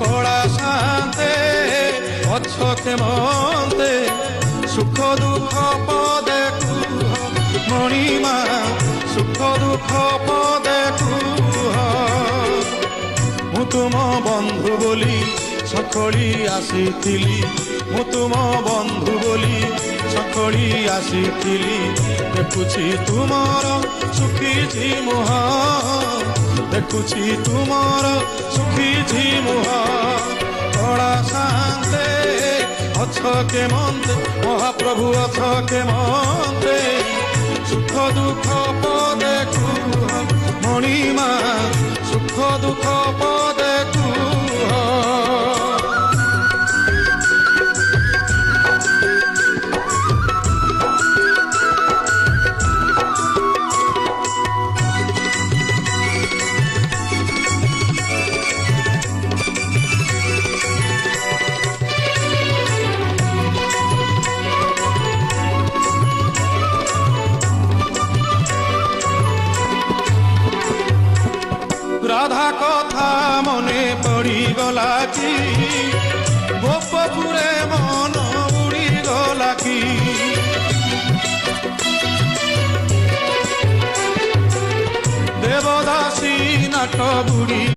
কড়া শান্তে অছকে মন্তে সুখ দুঃখ পদে কুহ মণিমা সুখ দুঃখ পদে কুহ মু তুম বন্ধু বলি সখଳି আসিଥିଲି মু তুম বন্ধু বলি সখଳି আসিଥିଲି দেখুছি তুমর সুখিছি মুহ দেখুছি তুমর সুখিছি মুহ কড়া শান্তে অছকে মন্তে মহাপ্রভু অছকে মন্তে সুখ দুঃখ পদে কুহ মণিমা সুখ দুঃখ পদে কুহ রাধা কথা মনে পড়িগলা কি গোপপুরে মন উড়িগলা কি দেবদাসী নাট বুড়ি